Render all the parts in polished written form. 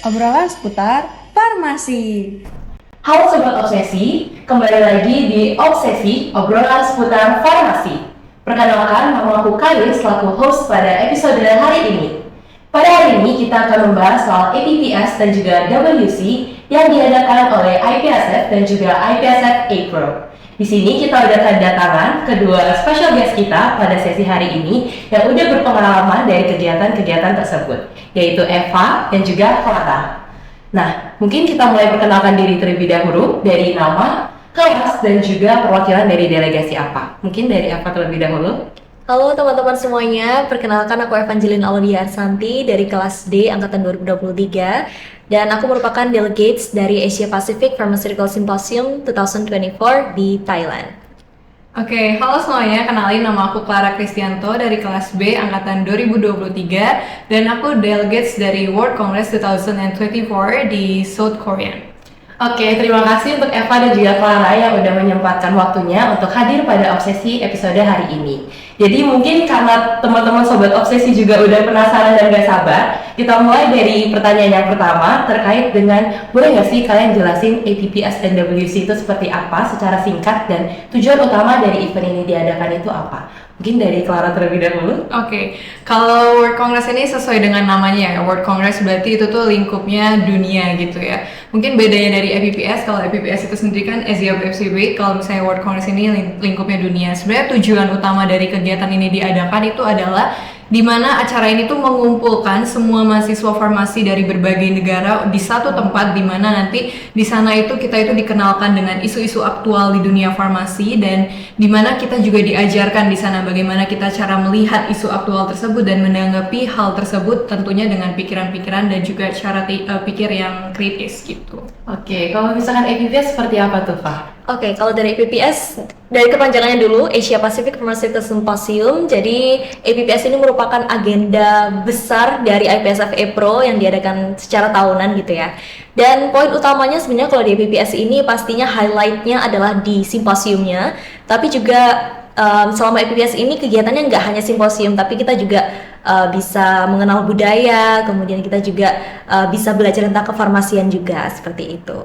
Obrolan seputar farmasi. Halo Sobat Obsesi, kembali lagi di Obsesi, obrolan seputar farmasi. Perkenalkan, nama aku Kali selaku host pada episode hari ini. Pada hari ini kita akan membahas soal APPS dan juga WC yang diadakan oleh IPSF dan juga IPSF April. Di sini kita udah kedatangan kedua special guest kita pada sesi hari ini yang udah berpengalaman dari kegiatan-kegiatan tersebut, yaitu Eva dan juga Clara. Nah, mungkin kita mulai perkenalkan diri terlebih dahulu dari nama, kelas, dan juga perwakilan dari delegasi apa. Mungkin dari Eva terlebih dahulu. Halo teman-teman semuanya, perkenalkan aku Evangeline Aulia Arsanti dari kelas D Angkatan 2023 dan aku merupakan delegates dari Asia Pacific Pharmaceutical Symposium 2024 di Thailand. Oke, halo semuanya, kenalin nama aku Clara Kristianto dari kelas B Angkatan 2023 dan aku delegates dari World Congress 2024 di South Korea. Oke, terima kasih untuk Eva dan juga Clara yang udah menyempatkan waktunya untuk hadir pada Obsesi episode hari ini. Jadi mungkin karena teman-teman Sobat Obsesi juga udah penasaran dan gak sabar, kita mulai dari pertanyaan yang pertama terkait dengan boleh gak sih kalian jelasin APPS dan WC itu seperti apa secara singkat dan tujuan utama dari event ini diadakan itu apa? Mungkin dari Clara terlebih dahulu. Oke, kalau World Congress ini sesuai dengan namanya ya, World Congress berarti itu tuh lingkupnya dunia gitu ya. Mungkin bedanya dari APPS, kalau APPS itu sendiri kan Asia Pacific, kalau misalnya World Congress ini lingkupnya dunia. Sebenarnya tujuan utama dari kegiatan ini diadakan itu adalah di mana acara ini tuh mengumpulkan semua mahasiswa farmasi dari berbagai negara di satu tempat, di mana nanti di sana itu kita itu dikenalkan dengan isu-isu aktual di dunia farmasi dan di mana kita juga diajarkan di sana bagaimana kita cara melihat isu aktual tersebut dan menanggapi hal tersebut tentunya dengan pikiran-pikiran dan juga cara pikir yang kritis gitu. Oke, kalau misalkan APPS seperti apa tuh, Pak? Oke, kalau dari APPS, dari kepanjangannya dulu, Asia Pacific Pharmaceutical Symposium. Jadi APPS ini merupakan agenda besar dari IPSF April yang diadakan secara tahunan gitu ya. Dan poin utamanya sebenarnya kalau di APPS ini pastinya highlightnya adalah di simposiumnya, tapi juga selama APPS ini kegiatannya nggak hanya simposium, tapi kita juga bisa mengenal budaya, kemudian kita juga bisa belajar tentang kefarmasian juga, seperti itu.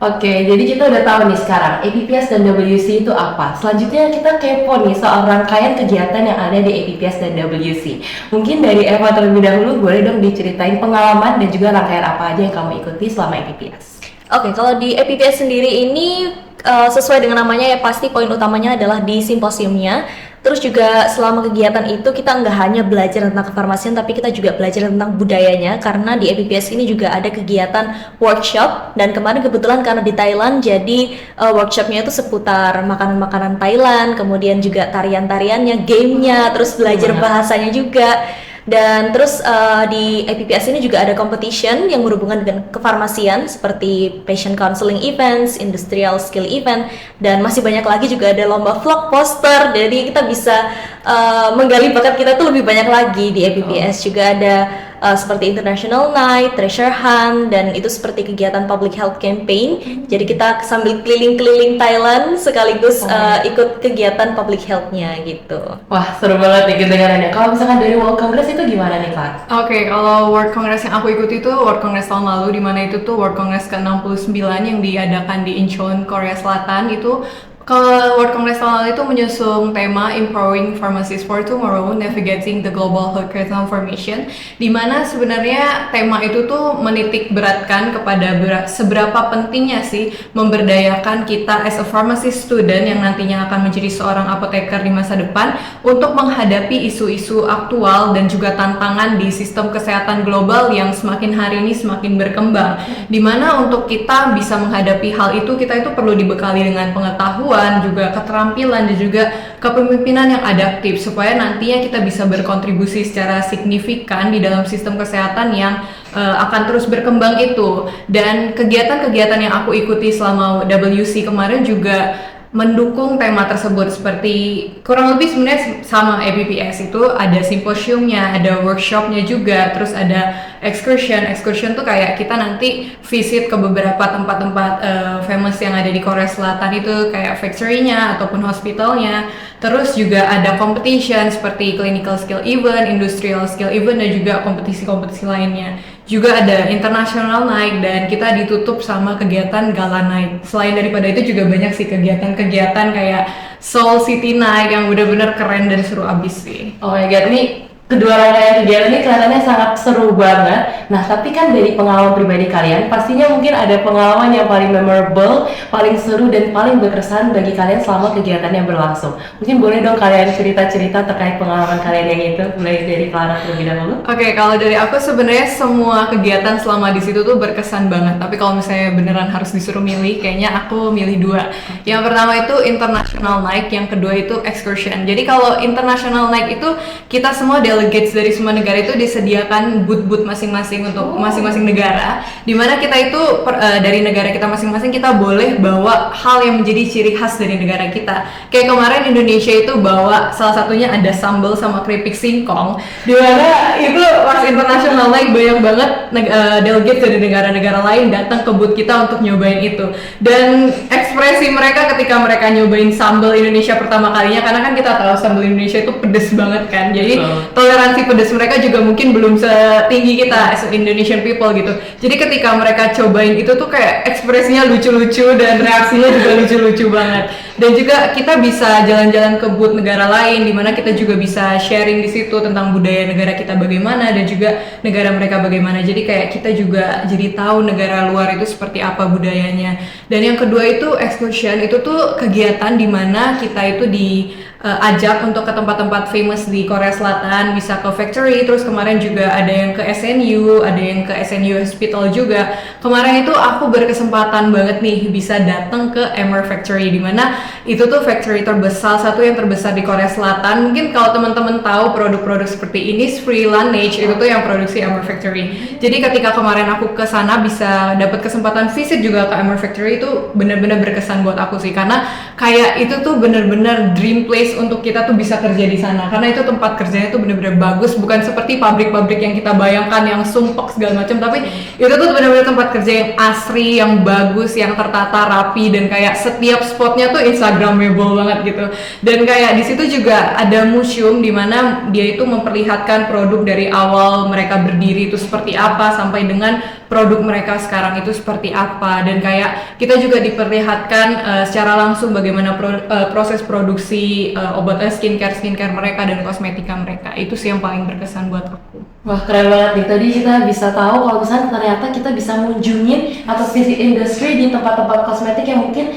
Oke, jadi kita udah tahu nih sekarang APPS dan WC itu apa. Selanjutnya kita kepo nih soal rangkaian kegiatan yang ada di APPS dan WC. Mungkin dari Eva terlebih dahulu boleh dong diceritain pengalaman dan juga rangkaian apa aja yang kamu ikuti selama APPS. Oke, kalau di APPS sendiri ini sesuai dengan namanya ya pasti poin utamanya adalah di simposiumnya. Terus juga selama kegiatan itu kita nggak hanya belajar tentang kefarmasian, tapi kita juga belajar tentang budayanya karena di APPS ini juga ada kegiatan workshop dan kemarin kebetulan karena di Thailand jadi workshopnya itu seputar makanan-makanan Thailand, kemudian juga tarian-tariannya, gamenya, terus belajar bahasanya juga. Dan terus di APPS ini juga ada competition yang berhubungan dengan kefarmasian seperti patient counseling events, industrial skill event, dan masih banyak lagi juga ada lomba vlog poster. Jadi kita bisa menggali bakat kita tuh lebih banyak lagi di APPS. Juga ada seperti International Night, Treasure Hunt, dan itu seperti kegiatan public health campaign. Jadi kita sambil keliling-keliling Thailand sekaligus ikut kegiatan public health-nya gitu. Wah, seru banget nih kedengarannya. Kalau misalkan dari World Congress itu gimana nih, Kak? Oke, kalau World Congress yang aku ikuti itu World Congress tahun lalu, di mana itu tuh World Congress ke-69 yang diadakan di Incheon, Korea Selatan. Itu kalau World Congress tahun lalu itu menyusung tema Empowering Pharmacists for Tomorrow, Navigating the Global Healthcare Transformation, di mana sebenarnya tema itu tuh menitik beratkan kepada seberapa pentingnya sih memberdayakan kita as a pharmacy student yang nantinya akan menjadi seorang apoteker di masa depan untuk menghadapi isu-isu aktual dan juga tantangan di sistem kesehatan global yang semakin hari ini semakin berkembang. Di mana untuk kita bisa menghadapi hal itu, kita itu perlu dibekali dengan pengetahuan, juga keterampilan dan juga kepemimpinan yang adaptif supaya nantinya kita bisa berkontribusi secara signifikan di dalam sistem kesehatan yang akan terus berkembang itu. Dan kegiatan-kegiatan yang aku ikuti selama WC kemarin juga mendukung tema tersebut, seperti kurang lebih sebenarnya sama APPS itu ada simposiumnya, ada workshopnya juga, terus ada excursion tuh kayak kita nanti visit ke beberapa tempat-tempat famous yang ada di Korea Selatan itu kayak factory-nya ataupun hospitalnya. Terus juga ada competition seperti clinical skill event, industrial skill event, dan juga kompetisi-kompetisi lainnya. Juga ada international night dan kita ditutup sama kegiatan gala night. Selain daripada itu juga banyak sih kegiatan-kegiatan kayak Seoul City Night yang benar-benar keren dan seru abis sih. Oh my god, ini kedua rangkaian kegiatan ini kelihatannya sangat seru banget. Nah, tapi kan dari pengalaman pribadi kalian, pastinya mungkin ada pengalaman yang paling memorable, paling seru, dan paling berkesan bagi kalian selama kegiatannya berlangsung. Mungkin boleh dong kalian cerita-cerita terkait pengalaman kalian yang itu, mulai dari Clara terlebih dahulu. Oke, kalau dari aku sebenarnya semua kegiatan selama di situ tuh berkesan banget. Tapi kalau misalnya beneran harus disuruh milih, kayaknya aku milih dua. Yang pertama itu international night, yang kedua itu excursion. Jadi kalau international night itu kita semua delegates dari semua negara itu disediakan booth-booth masing-masing untuk masing-masing negara, dimana kita itu dari negara kita masing-masing kita boleh bawa hal yang menjadi ciri khas dari negara kita. Kayak kemarin Indonesia itu bawa salah satunya ada sambal sama keripik singkong, dimana itu pas international night banyak banget delegate dari negara-negara lain datang ke booth kita untuk nyobain itu. Dan ekspresi mereka ketika mereka nyobain sambal Indonesia pertama kalinya, karena kan kita tahu sambal Indonesia itu pedes banget kan, jadi toleransi pedas mereka juga mungkin belum setinggi kita as Indonesian people gitu. Jadi ketika mereka cobain itu tuh kayak ekspresinya lucu-lucu dan reaksinya juga lucu-lucu banget. Dan juga kita bisa jalan-jalan ke booth negara lain, dimana kita juga bisa sharing di situ tentang budaya negara kita bagaimana dan juga negara mereka bagaimana. Jadi kayak kita juga jadi tahu negara luar itu seperti apa budayanya. Dan yang kedua itu excursion, itu tuh kegiatan dimana kita itu ajak untuk ke tempat-tempat famous di Korea Selatan, bisa ke factory, terus kemarin juga ada yang ke SNU, ada yang ke SNU Hospital juga. Kemarin itu aku berkesempatan banget nih bisa datang ke Emmer Factory, dimana itu tuh factory terbesar, satu yang terbesar di Korea Selatan. Mungkin kalau teman-teman tahu produk-produk seperti Innisfree, Laneige, itu tuh yang produksi Emmer Factory. Jadi ketika kemarin aku ke sana bisa dapat kesempatan visit juga ke Emmer Factory, itu benar-benar berkesan buat aku sih, karena kayak itu tuh benar-benar dream place untuk kita tuh bisa kerja di sana, karena itu tempat kerjanya tuh benar-benar bagus, bukan seperti pabrik-pabrik yang kita bayangkan yang sumpek segala macam, tapi itu tuh benar-benar tempat kerja yang asri, yang bagus, yang tertata rapi, dan kayak setiap spotnya tuh instagramable banget gitu. Dan kayak di situ juga ada museum di mana dia itu memperlihatkan produk dari awal mereka berdiri itu seperti apa sampai dengan produk mereka sekarang itu seperti apa, dan kayak kita juga diperlihatkan secara langsung bagaimana proses produksi obat skincare mereka dan kosmetika mereka. Itu sih yang paling berkesan buat aku. Wah, keren banget nih. Tadi kita bisa tahu kalau misalnya ternyata kita bisa mengunjungin atau visit industri di tempat-tempat kosmetik yang mungkin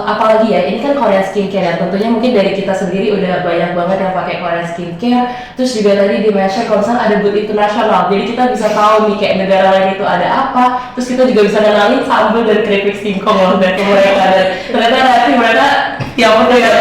apalagi ya, ini kan Korea Skincare ya, tentunya mungkin dari kita sendiri udah banyak banget yang pakai Korea Skincare. Terus juga tadi di mention kalau misalnya ada booth internasional, jadi kita bisa tahu nih kayak negara lain itu ada apa. Terus kita juga bisa kenalin sambal dan keripik singkong loh dari mereka, dan ternyata nanti mereka tiap negara.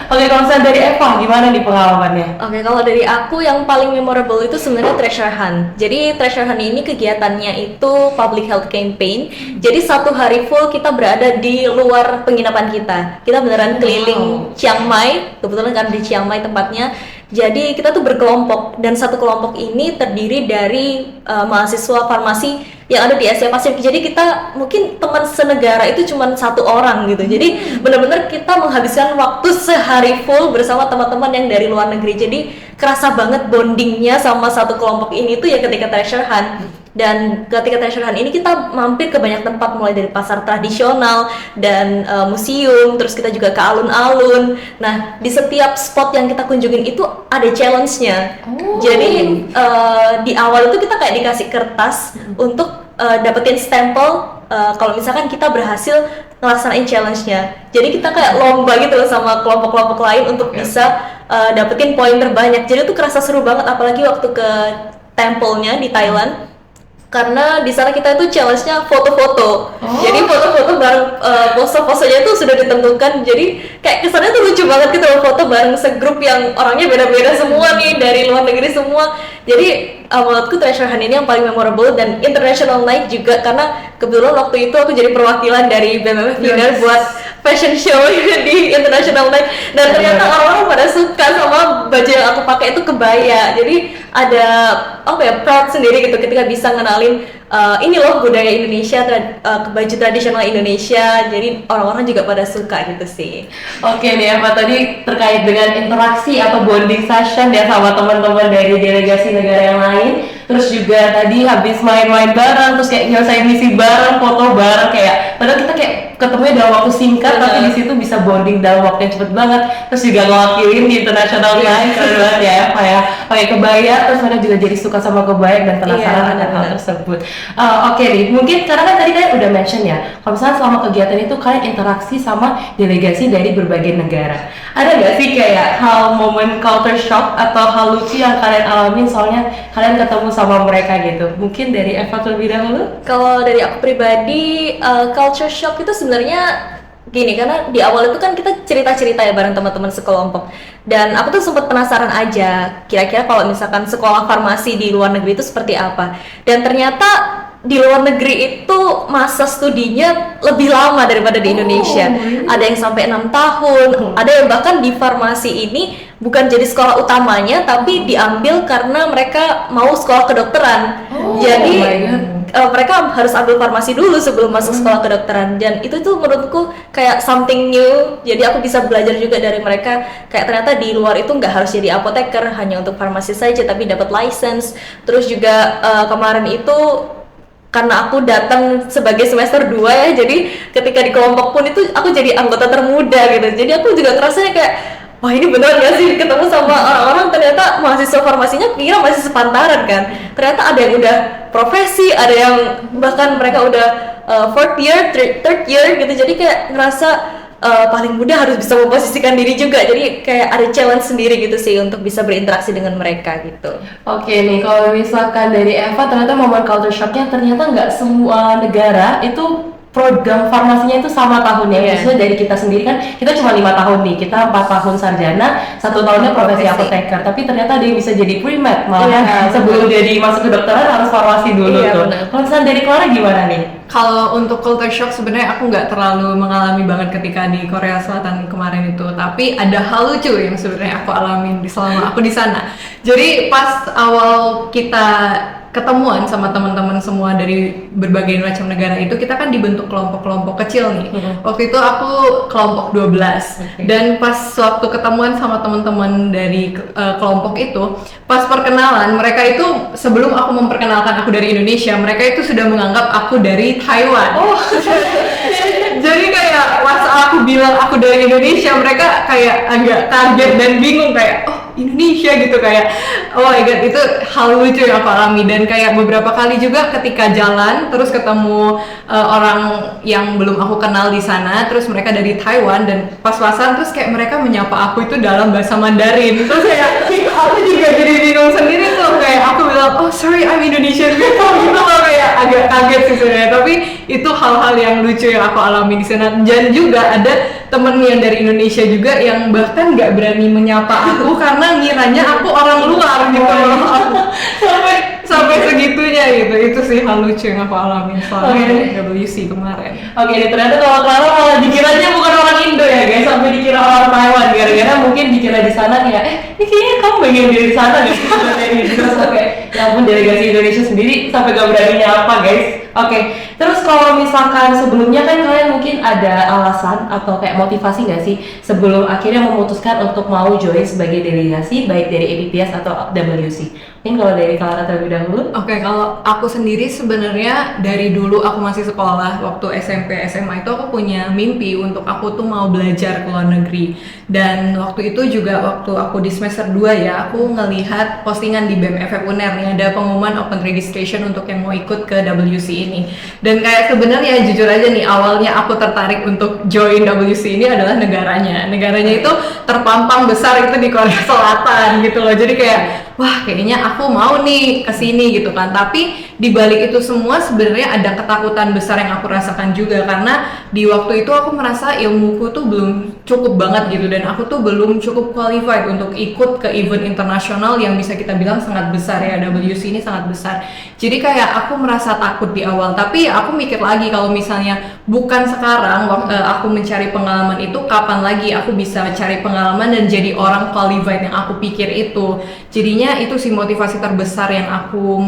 Oke, kalau misalnya dari Eva, gimana nih pengalamannya? Oke, kalau dari aku yang paling memorable itu sebenarnya treasure hunt. Jadi treasure hunt ini kegiatannya itu public health campaign. Jadi satu hari full kita berada di luar penginapan kita. Kita beneran keliling Chiang Mai, kebetulan kan di Chiang Mai tempatnya. Jadi kita tuh berkelompok, dan satu kelompok ini terdiri dari mahasiswa farmasi yang ada di Asia Pasifik. Jadi kita mungkin teman senegara itu cuma satu orang gitu. Jadi benar-benar kita menghabiskan waktu sehari full bersama teman-teman yang dari luar negeri. Jadi kerasa banget bondingnya sama satu kelompok ini tuh ya ketika treasure hunt. Dan ketika treasure hunt ini kita mampir ke banyak tempat, mulai dari pasar tradisional dan museum, terus kita juga ke alun-alun. Nah, di setiap spot yang kita kunjungin itu ada challenge-nya. Jadi di awal itu kita kayak dikasih kertas untuk dapetin stempel kalau misalkan kita berhasil ngelaksanain challenge-nya. Jadi kita kayak lomba gitu loh sama kelompok-kelompok lain untuk bisa dapetin poin terbanyak. Jadi itu kerasa seru banget, apalagi waktu ke temple-nya di Thailand. Karena di sana kita itu challenge-nya foto-foto. Jadi foto-foto bareng pose-posenya itu sudah ditentukan. Jadi kayak kesannya tuh lucu banget gitu loh, foto bareng segrup yang orangnya beda-beda semua nih, dari luar negeri semua. Jadi menurutku treasure hunt ini yang paling memorable, dan international night juga karena kebetulan waktu itu aku jadi perwakilan dari BMF Winner buat fashion show di International Night, dan ternyata orang-orang pada suka sama baju yang aku pakai itu kebaya. Jadi ada apa ya, proud sendiri gitu ketika bisa ngenalin ini loh budaya Indonesia, baju tradisional Indonesia. Jadi orang-orang juga pada suka gitu sih. Oke nih Eva, tadi terkait dengan interaksi atau bonding session ya sama teman-teman dari delegasi negara yang lain. Terus juga tadi habis main-main bareng, terus kayak nyelesain misi bareng, foto bareng, kayak padahal kita kayak ketemunya dalam waktu singkat, tapi di situ bisa bonding dalam waktu yang cepet banget. Terus juga ngewakilin di International Night, keren banget ya Eva ya, pakai kebaya, terus mereka juga jadi suka sama kebaya dan penasaran akan hal tersebut. Oke nih, mungkin karena kan tadi kalian udah mention ya, kalau misalnya selama kegiatan itu kalian interaksi sama delegasi dari berbagai negara. Ada nggak sih kayak hal momen culture shock atau hal lucu yang kalian alamin soalnya kalian ketemu sama mereka gitu? Mungkin dari Eva terlebih dahulu? Kalau dari aku pribadi, culture shock itu sebenarnya gini, karena di awal itu kan kita cerita-cerita ya bareng teman-teman sekelompok, dan aku tuh sempat penasaran aja kira-kira kalau misalkan sekolah farmasi di luar negeri itu seperti apa. Dan ternyata di luar negeri itu masa studinya lebih lama daripada di Indonesia. Ada yang sampai 6 tahun, ada yang bahkan di farmasi ini bukan jadi sekolah utamanya, tapi diambil karena mereka mau sekolah kedokteran. Jadi mereka harus ambil farmasi dulu sebelum masuk sekolah kedokteran, dan itu tuh menurutku kayak something new. Jadi aku bisa belajar juga dari mereka, kayak ternyata di luar itu nggak harus jadi apoteker hanya untuk farmasi saja, tapi dapat license. Terus juga kemarin itu karena aku datang sebagai semester 2 ya, jadi ketika di kelompok pun itu aku jadi anggota termuda gitu. Jadi aku juga ngerasanya kayak, wah ini beneran gak sih ketemu sama orang-orang, ternyata mahasiswa farmasinya kira masih sepantaran kan. Ternyata ada yang udah profesi, ada yang bahkan mereka udah 4th year, 3rd year gitu. Jadi kayak ngerasa paling muda harus bisa memposisikan diri juga. Jadi kayak ada challenge sendiri gitu sih untuk bisa berinteraksi dengan mereka gitu. Oke nih, kalau misalkan dari Eva, ternyata momen culture shocknya ternyata nggak semua negara itu program farmasinya itu sama tahunnya. Maksudnya dari kita sendiri kan, kita cuma 5 tahun nih, kita 4 tahun sarjana, 1 tahunnya profesi apoteker, tapi ternyata dia bisa jadi pre-med malah. Sebelum jadi masuk ke kedokteran harus farmasi dulu tuh. Kalau misalnya dari Clara gimana nih? Kalau untuk culture shock sebenarnya aku nggak terlalu mengalami banget ketika di Korea Selatan kemarin itu, tapi ada hal lucu yang sebenarnya aku alamin selama aku di sana. Jadi pas awal kita ketemuan sama teman-teman semua dari berbagai macam negara itu, kita kan dibentuk kelompok-kelompok kecil nih. Waktu itu aku kelompok 12. Dan pas waktu ketemuan sama teman-teman dari kelompok itu, pas perkenalan mereka itu, sebelum aku memperkenalkan aku dari Indonesia, mereka itu sudah menganggap aku dari Taiwan. Jadi kayak pas aku bilang aku dari Indonesia, mereka kayak agak kaget dan bingung, kayak oh Indonesia gitu, kayak oh my god, itu hal lucu yang aku alami. Dan kayak beberapa kali juga ketika jalan terus ketemu orang yang belum aku kenal di sana, terus mereka dari Taiwan, dan pas-pasan terus kayak mereka menyapa aku itu dalam bahasa Mandarin. Terus kayak aku juga jadi bingung sendiri tuh, kayak aku bilang oh sorry I'm Indonesian gitu loh, kayak agak kaget sih sebenarnya. Tapi itu hal-hal yang lucu yang aku alami di sana. Dan juga ada temen yang dari Indonesia juga yang bahkan nggak berani menyapa aku karena ngiranya aku orang luar gitu loh. sampai segitunya gitu. Itu sih hal lucu yang aku alami selama WC kemarin. Oke, ternyata kalau Clara malah dikiranya bukan orang Indo ya guys, sampai dikira orang Taiwan, gara-gara mungkin dikira di sana kayak ini kayaknya kamu bagian dari sana nih. Terus kayak ya ampun, delegasi Indonesia sendiri sampai gak berani nyapa guys. Oke, terus kalau misalkan sebelumnya kan kalian mungkin ada alasan atau kayak motivasi nggak sih sebelum akhirnya memutuskan untuk mau join sebagai delegasi baik dari APPS atau WC? Mungkin kalau dari Clara terlebih dahulu. Oke, kalau aku sendiri sebenarnya dari dulu aku masih sekolah, waktu SMP, SMA itu aku punya mimpi untuk aku tuh mau belajar ke luar negeri. Dan waktu itu juga waktu aku di semester 2 ya, aku ngelihat postingan di BEM FF UNER nih, ada pengumuman open registration untuk yang mau ikut ke WC ini. Dan kayak sebenarnya jujur aja nih, awalnya aku tertarik untuk join WC ini adalah negaranya. Negaranya itu terpampang besar itu di Korea Selatan gitu loh. Jadi kayak wah kayaknya aku mau nih kesini gitu kan. Tapi di balik itu semua sebenarnya ada ketakutan besar yang aku rasakan juga, karena di waktu itu aku merasa ilmuku tuh belum cukup banget gitu, dan aku tuh belum cukup qualified untuk ikut ke event internasional yang bisa kita bilang sangat besar ya. WC ini sangat besar. Jadi kayak aku merasa takut di awal, tapi aku mikir lagi kalau misalnya bukan sekarang aku mencari pengalaman itu, kapan lagi aku bisa cari pengalaman dan jadi orang qualified yang aku pikir itu. Jadinya itu sih motivasi terbesar yang aku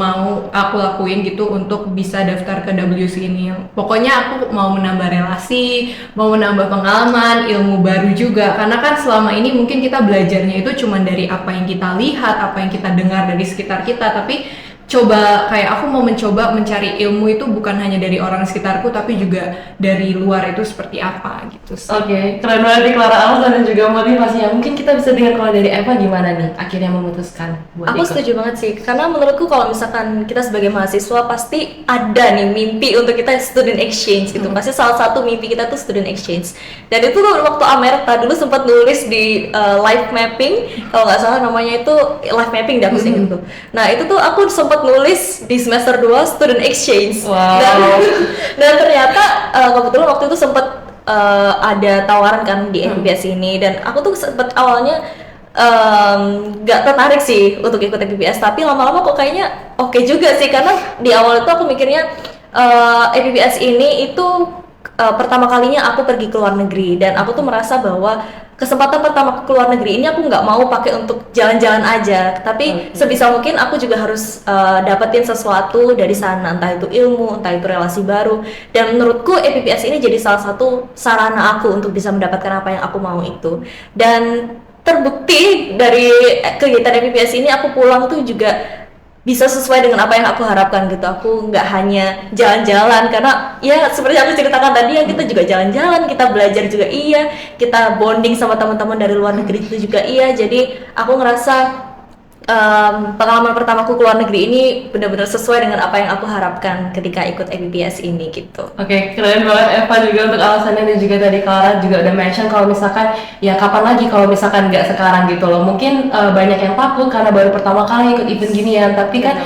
lakuin gitu untuk bisa daftar ke WC ini. Pokoknya aku mau menambah relasi, mau menambah pengalaman, ilmu baru juga, karena kan selama ini mungkin kita belajarnya itu cuma dari apa yang kita lihat, apa yang kita dengar dari sekitar kita, tapi coba kayak aku mau mencoba mencari ilmu itu bukan hanya dari orang sekitarku, tapi juga dari luar itu seperti apa gitu sih. Oke, keren banget nih Clara, alasan dan juga motivasinya. Mungkin kita bisa dengar kalau dari Eva gimana nih akhirnya memutuskan buat Aku ikut. setuju banget sih, karena menurutku kalau misalkan kita sebagai mahasiswa pasti ada nih mimpi untuk kita student exchange gitu. Pasti salah satu mimpi kita tuh student exchange. Dan itu tuh waktu Amerta dulu sempat nulis di live mapping, kalau nggak salah namanya itu live mapping dah aku ingat tuh. Nah itu tuh aku sempat nulis di semester 2 student exchange. Wow. Dan ternyata kebetulan waktu itu sempat ada tawaran kan di FPPS ini, dan aku tuh sempat awalnya nggak tertarik sih untuk ikut FPPS, tapi lama-lama kok kayaknya oke juga sih, karena di awal itu aku mikirnya FPPS ini itu pertama kalinya aku pergi ke luar negeri, dan aku tuh merasa bahwa kesempatan pertama ke luar negeri ini aku nggak mau pakai untuk jalan-jalan aja, tapi sebisa mungkin aku juga harus dapetin sesuatu dari sana, entah itu ilmu, entah itu relasi baru. Dan menurutku FPPS ini jadi salah satu sarana aku untuk bisa mendapatkan apa yang aku mau itu. Dan terbukti dari kegiatan FPPS ini aku pulang tuh juga bisa sesuai dengan apa yang aku harapkan gitu. Aku nggak hanya jalan-jalan, karena ya seperti aku ceritakan tadi ya, kita juga jalan-jalan, kita belajar juga iya, kita bonding sama teman-teman dari luar negeri itu juga iya. Jadi aku ngerasa pengalaman pertamaku ke luar negeri ini benar-benar sesuai dengan apa yang aku harapkan ketika ikut FPPS ini gitu. Oke, keren banget Eva juga untuk alasannya, dan juga tadi Clara juga udah mention kalau misalkan ya kapan lagi kalau misalkan nggak sekarang gitu loh. Mungkin banyak yang takut karena baru pertama kali ikut event ginian, tapi kan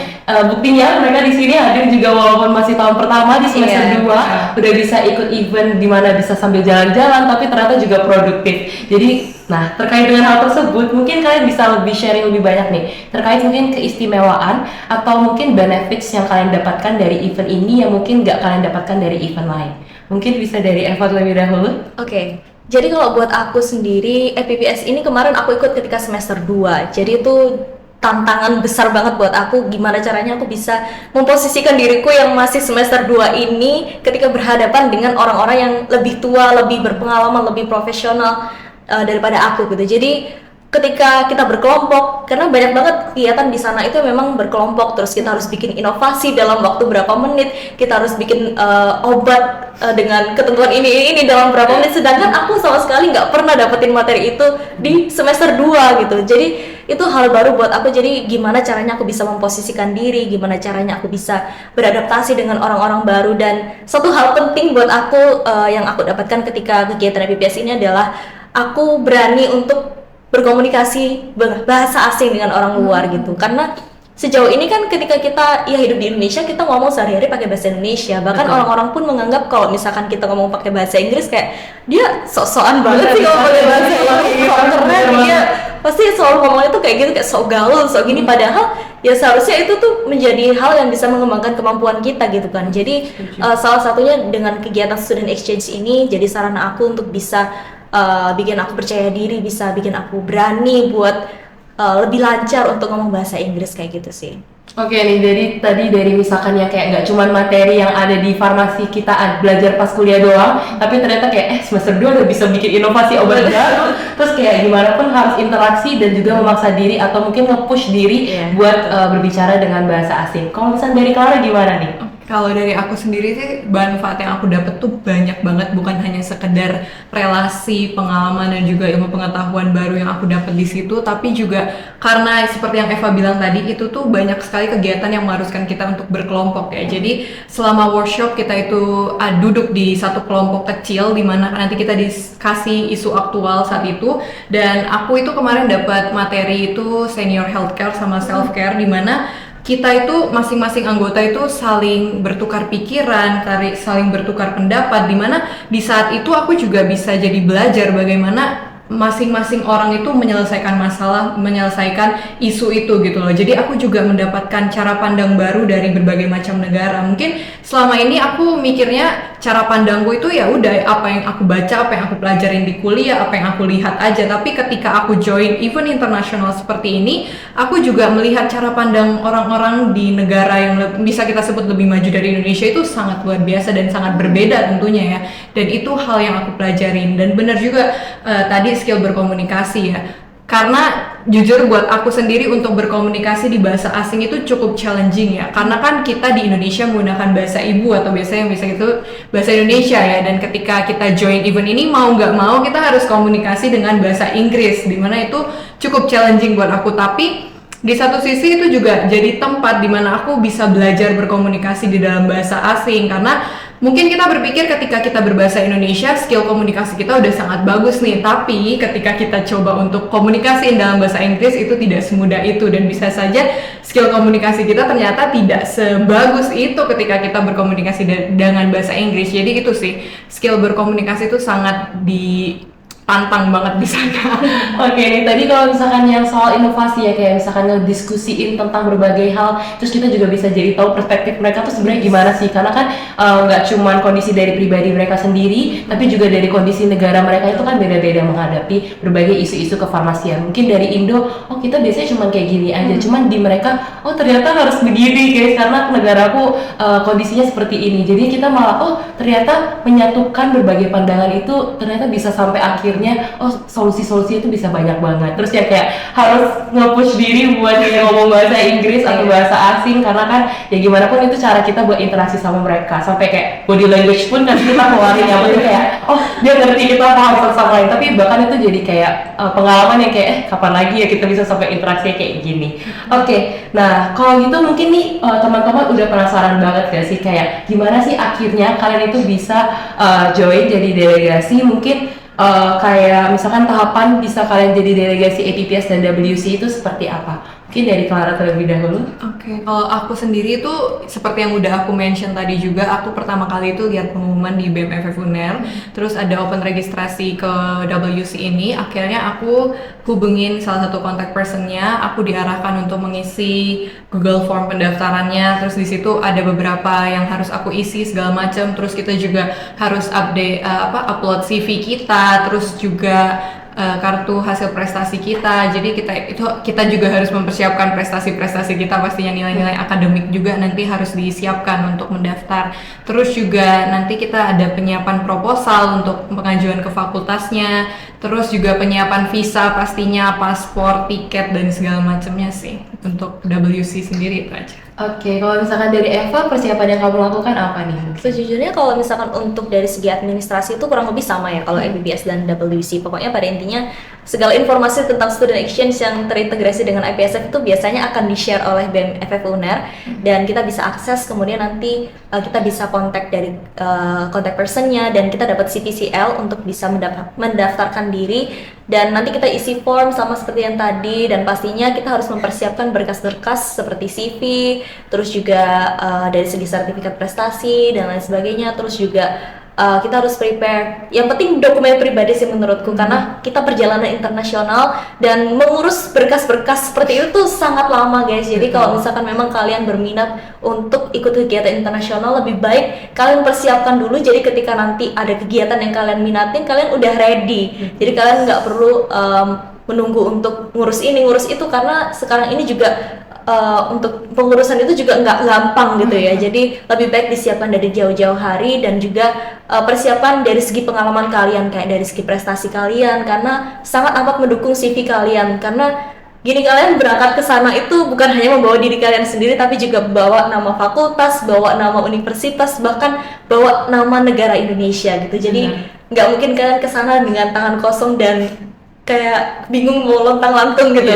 buktinya mereka di sini hadir juga walaupun masih tahun pertama di semester 2 udah bisa ikut event di mana bisa sambil jalan-jalan tapi ternyata juga produktif. Jadi nah, terkait dengan hal tersebut, mungkin kalian bisa lebih sharing lebih banyak nih terkait mungkin keistimewaan atau mungkin benefits yang kalian dapatkan dari event ini yang mungkin nggak kalian dapatkan dari event lain. Mungkin bisa dari Eva terlebih dahulu. Oke. Jadi kalau buat aku sendiri, FPPS ini kemarin aku ikut ketika semester 2. Jadi itu tantangan besar banget buat aku, gimana caranya aku bisa memposisikan diriku yang masih semester 2 ini ketika berhadapan dengan orang-orang yang lebih tua, lebih berpengalaman, lebih profesional daripada aku gitu. Jadi ketika kita berkelompok, karena banyak banget kegiatan di sana itu memang berkelompok, terus kita harus bikin inovasi dalam waktu berapa menit, kita harus bikin obat dengan ketentuan ini dalam berapa menit, sedangkan aku sama sekali nggak pernah dapetin materi itu di semester 2 gitu. Jadi itu hal baru buat aku. Jadi gimana caranya aku bisa memposisikan diri, gimana caranya aku bisa beradaptasi dengan orang-orang baru. Dan satu hal penting buat aku yang aku dapatkan ketika kegiatan FPPS ini adalah aku berani untuk berkomunikasi bahasa asing dengan orang luar gitu. Karena sejauh ini kan ketika kita ya hidup di Indonesia, kita ngomong sehari-hari pakai bahasa Indonesia. Bahkan orang-orang pun menganggap kalau misalkan kita ngomong pakai bahasa Inggris kayak dia sok-sokan banget sih ngomong pakai bahasa Inggris, sok keren dia. Pasti selalu ngomongnya tuh kayak gitu, kayak sok gaul, sok gini, padahal ya seharusnya itu tuh menjadi hal yang bisa mengembangkan kemampuan kita gitu kan. Jadi salah satunya dengan kegiatan student exchange ini jadi sarana aku untuk bisa bikin aku percaya diri, bisa bikin aku berani buat lebih lancar untuk ngomong bahasa Inggris kayak gitu sih. Oke nih, jadi tadi dari misalkan ya kayak nggak cuma materi yang ada di farmasi kita belajar pas kuliah doang, tapi ternyata kayak semester 2 udah bisa bikin inovasi obat baru, terus kayak gimana pun harus interaksi dan juga memaksa diri atau mungkin nge-push diri buat berbicara dengan bahasa asing. Kalau misalnya dari Clara gimana nih? Kalau dari aku sendiri sih manfaat yang aku dapat tuh banyak banget, bukan hanya sekedar relasi, pengalaman dan juga ilmu pengetahuan baru yang aku dapat di situ, tapi juga karena seperti yang Eva bilang tadi itu tuh banyak sekali kegiatan yang mengharuskan kita untuk berkelompok ya. Jadi selama workshop kita itu duduk di satu kelompok kecil di mana nanti kita dikasih isu aktual saat itu, dan aku itu kemarin dapat materi itu senior healthcare sama self care di mana kita itu masing-masing anggota itu saling bertukar pikiran, saling bertukar pendapat, di mana di saat itu aku juga bisa jadi belajar bagaimana masing-masing orang itu menyelesaikan masalah, menyelesaikan isu itu gitu loh. Jadi aku juga mendapatkan cara pandang baru dari berbagai macam negara. Mungkin selama ini aku mikirnya cara pandangku itu ya udah apa yang aku baca, apa yang aku pelajarin di kuliah, apa yang aku lihat aja. Tapi ketika aku join event internasional seperti ini, aku juga melihat cara pandang orang-orang di negara yang bisa kita sebut lebih maju dari Indonesia itu sangat luar biasa dan sangat berbeda tentunya ya. Dan itu hal yang aku pelajarin. Dan benar juga tadi skill berkomunikasi ya. Karena jujur buat aku sendiri untuk berkomunikasi di bahasa asing itu cukup challenging ya. Karena kan kita di Indonesia menggunakan bahasa ibu atau biasanya yang bisa itu bahasa Indonesia ya. Dan ketika kita join event ini mau nggak mau kita harus komunikasi dengan bahasa Inggris, dimana itu cukup challenging buat aku. Tapi di satu sisi itu juga jadi tempat dimana aku bisa belajar berkomunikasi di dalam bahasa asing, karena mungkin kita berpikir ketika kita berbahasa Indonesia skill komunikasi kita udah sangat bagus nih, tapi ketika kita coba untuk komunikasi dalam bahasa Inggris itu tidak semudah itu, dan bisa saja skill komunikasi kita ternyata tidak sebagus itu ketika kita berkomunikasi dengan bahasa Inggris. Jadi itu sih, skill berkomunikasi itu sangat pantang banget di sana. Oke, nih tadi kalau misalkan yang soal inovasi ya, kayak misalkan ngediskusiin tentang berbagai hal, terus kita juga bisa jadi tahu perspektif mereka tuh sebenarnya gimana sih, karena kan nggak cuman kondisi dari pribadi mereka sendiri, tapi juga dari kondisi negara mereka itu kan beda-beda menghadapi berbagai isu-isu kefarmasian. Mungkin dari Indo, oh kita biasanya cuman kayak gini aja, cuman di mereka, oh ternyata harus begini guys, karena negaraku kondisinya seperti ini. Jadi kita malah, oh ternyata menyatukan berbagai pandangan itu ternyata bisa sampai akhir oh solusi-solusi itu bisa banyak banget. Terus ya kayak harus nge-push diri buat ngomong bahasa Inggris atau bahasa asing, karena kan ya gimana pun itu cara kita buat interaksi sama mereka. Sampai kayak body language pun kan kita keluarin yang penting kayak oh dia ngerti kita paham satu sama lain. Tapi bahkan itu jadi kayak pengalaman yang kayak kapan lagi ya kita bisa sampai interaksi kayak gini. Oke, nah kalau gitu mungkin nih teman-teman udah penasaran banget gak sih kayak gimana sih akhirnya kalian itu bisa join jadi delegasi. Mungkin kayak misalkan tahapan bisa kalian jadi delegasi APPS dan WC itu seperti apa? Mungkin dari Clara terlebih dahulu. Oke, kalau aku sendiri itu seperti yang udah aku mention tadi juga, aku pertama kali itu lihat pengumuman di BEM FF UNER, terus ada open registrasi ke WC ini. Akhirnya aku hubungin salah satu contact personnya, aku diarahkan untuk mengisi Google Form pendaftarannya. Terus di situ ada beberapa yang harus aku isi segala macam. Terus kita juga harus upload CV kita, terus juga kartu hasil prestasi kita. Jadi kita juga harus mempersiapkan prestasi-prestasi kita, pastinya nilai-nilai akademik juga nanti harus disiapkan untuk mendaftar. Terus juga nanti kita ada penyiapan proposal untuk pengajuan ke fakultasnya, terus juga penyiapan visa pastinya, paspor, tiket dan segala macamnya sih. Untuk WC sendiri itu aja. Oke, kalau misalkan dari Eva, persiapan yang kamu lakukan apa nih? Sejujurnya kalau misalkan untuk dari segi administrasi itu kurang lebih sama ya kalau APPS dan WC. Pokoknya pada intinya segala informasi tentang student exchange yang terintegrasi dengan IPSF itu biasanya akan di-share oleh BEM FF UNER dan kita bisa akses, kemudian nanti kita bisa kontak dari contact personnya dan kita dapat CPCL untuk bisa mendaftarkan diri, dan nanti kita isi form sama seperti yang tadi, dan pastinya kita harus mempersiapkan berkas-berkas seperti CV, terus juga dari segi sertifikat prestasi dan lain sebagainya. Terus juga kita harus prepare, yang penting dokumen pribadi sih menurutku, karena kita perjalanan internasional dan mengurus berkas-berkas seperti itu tuh sangat lama guys. Jadi kalau misalkan memang kalian berminat untuk ikut kegiatan internasional, lebih baik kalian persiapkan dulu, jadi ketika nanti ada kegiatan yang kalian minatin, kalian udah ready. Jadi kalian nggak perlu menunggu untuk ngurus ini ngurus itu, karena sekarang ini juga untuk pengurusan itu juga nggak gampang gitu ya. Jadi lebih baik disiapkan dari jauh-jauh hari, dan juga persiapan dari segi pengalaman kalian, kayak dari segi prestasi kalian, karena sangat amat mendukung CV kalian. Karena gini, kalian berangkat ke sana itu bukan hanya membawa diri kalian sendiri, tapi juga bawa nama fakultas, bawa nama universitas, bahkan bawa nama negara Indonesia gitu. Jadi nggak mungkin kalian ke sana dengan tangan kosong dan kayak bingung mau lontang-lantung gitu.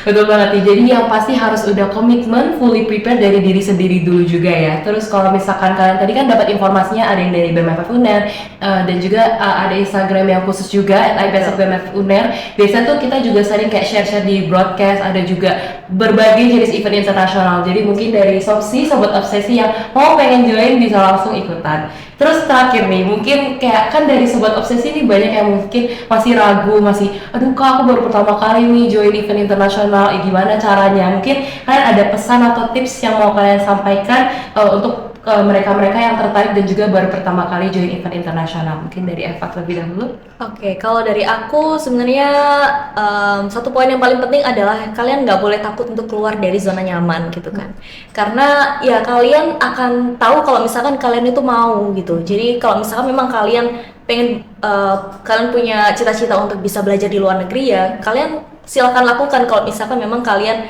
Betul banget nih. Jadi yang pasti harus udah komitmen, fully prepare dari diri sendiri dulu juga ya. Terus kalau misalkan kalian tadi kan dapat informasinya ada yang dari BMFF UNER dan juga ada Instagram yang khusus juga @ibsf_bmf UNER. Biasanya tuh kita juga sering kayak share-share di broadcast, ada juga berbagai jenis event internasional. Jadi mungkin dari sobat obsesi yang mau pengen join bisa langsung ikutan. Terus terakhir nih, mungkin kayak kan dari sobat obsesi ini banyak yang mungkin masih ragu, masih aduh kak aku baru pertama kali nih join event internasional, gimana caranya? Mungkin kalian ada pesan atau tips yang mau kalian sampaikan untuk mereka-mereka yang tertarik dan juga baru pertama kali join event internasional. Mungkin dari Eva terlebih dahulu. Oke, kalau dari aku sebenarnya satu poin yang paling penting adalah kalian nggak boleh takut untuk keluar dari zona nyaman gitu kan. Karena ya kalian akan tahu kalau misalkan kalian itu mau gitu. Jadi kalau misalkan memang kalian pengen kalian punya cita-cita untuk bisa belajar di luar negeri ya, kalian silakan lakukan kalau misalkan memang kalian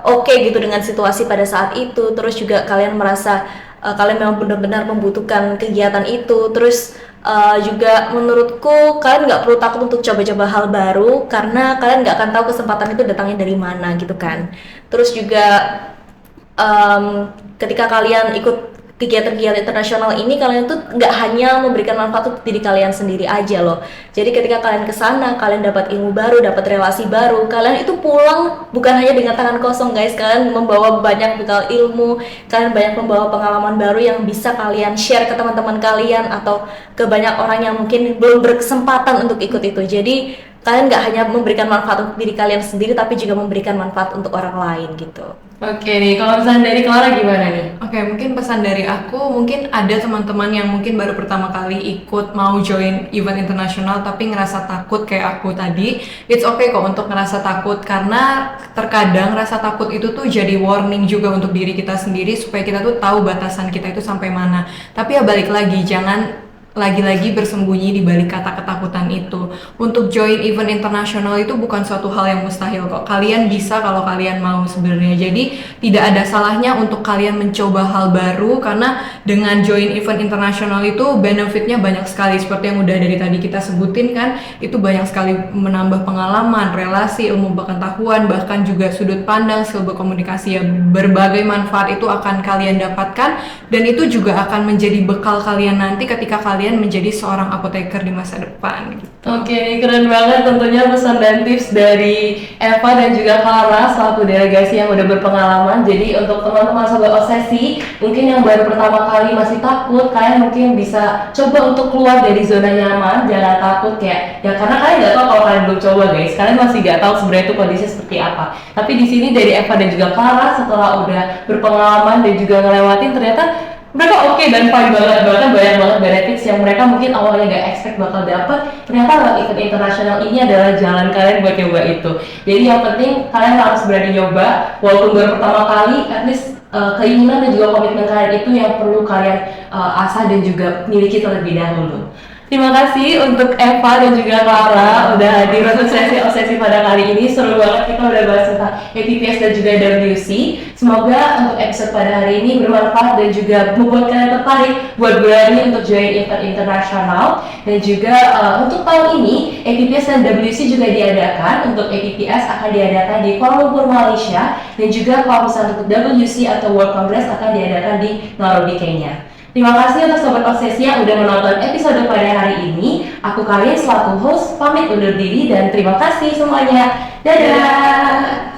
oke gitu dengan situasi pada saat itu, terus juga kalian merasa kalian memang benar-benar membutuhkan kegiatan itu, terus juga menurutku kalian nggak perlu takut untuk coba-coba hal baru karena kalian nggak akan tahu kesempatan itu datangnya dari mana gitu kan. Terus juga ketika kalian ikut kegiatan-kegiatan internasional ini, kalian tuh nggak hanya memberikan manfaat untuk diri kalian sendiri aja loh. Jadi ketika kalian kesana, kalian dapat ilmu baru, dapat relasi baru, kalian itu pulang bukan hanya dengan tangan kosong guys, kalian membawa banyak bekal ilmu, kalian banyak membawa pengalaman baru yang bisa kalian share ke teman-teman kalian atau ke banyak orang yang mungkin belum berkesempatan untuk ikut itu. Jadi kalian nggak hanya memberikan manfaat untuk diri kalian sendiri, tapi juga memberikan manfaat untuk orang lain gitu. Oke nih, kalau misalnya dari Clara gimana nih? Oke, mungkin pesan dari aku, mungkin ada teman-teman yang mungkin baru pertama kali ikut mau join event internasional tapi ngerasa takut kayak aku tadi. It's okay kok untuk ngerasa takut, karena terkadang rasa takut itu tuh jadi warning juga untuk diri kita sendiri supaya kita tuh tahu batasan kita itu sampai mana. Tapi ya balik lagi, jangan lagi-lagi bersembunyi di balik kata ketakutan itu. Untuk join event internasional itu bukan suatu hal yang mustahil kok. Kalian bisa kalau kalian mau sebenarnya. Jadi tidak ada salahnya untuk kalian mencoba hal baru, karena dengan join event internasional itu benefitnya banyak sekali. Seperti yang udah dari tadi kita sebutin kan, itu banyak sekali menambah pengalaman, relasi, ilmu pengetahuan, bahkan juga sudut pandang, skill berkomunikasi, ya berbagai manfaat itu akan kalian dapatkan, dan itu juga akan menjadi bekal kalian nanti ketika kalian menjadi seorang apoteker di masa depan gitu. Oke, keren banget tentunya pesan dan tips dari Eva dan juga Clara selaku delegasi yang udah berpengalaman. Jadi untuk teman-teman sobat obsesi mungkin yang baru pertama kali masih takut, kalian mungkin bisa coba untuk keluar dari zona nyaman. Jangan takut kayak ya, karena kalian nggak tahu kalau kalian belum coba guys. Kalian masih nggak tahu sebenarnya itu kondisi seperti apa. Tapi di sini dari Eva dan juga Clara setelah udah berpengalaman dan juga ngelewatin, ternyata mereka oke dan fine banget, bahkan banyak banget benefits yang mereka mungkin awalnya gak expect bakal dapat. Ternyata lewat event internasional ini adalah jalan kalian buat nyoba itu. Jadi yang penting kalian harus berani nyoba, walaupun baru pertama kali, at least keinginan dan juga komitmen kalian itu yang perlu kalian asah dan juga miliki terlebih dahulu. Terima kasih untuk Eva dan juga Clara udah hadir untuk sesi obsesi pada kali ini. Seru banget, kita udah bahas tentang APPS dan juga WC. Semoga untuk episode pada hari ini bermanfaat dan juga membuat kalian tertarik buat berani untuk join event internasional. Dan juga untuk tahun ini APPS dan WC juga diadakan. Untuk APPS akan diadakan di Kuala Lumpur, Malaysia, dan juga kalau misalnya untuk WC atau World Congress akan diadakan di Nairobi, Kenya. Terima kasih untuk sobat obsesi yang udah menonton episode pada hari ini. Aku Karin selaku host pamit undur diri dan terima kasih semuanya. Dadah.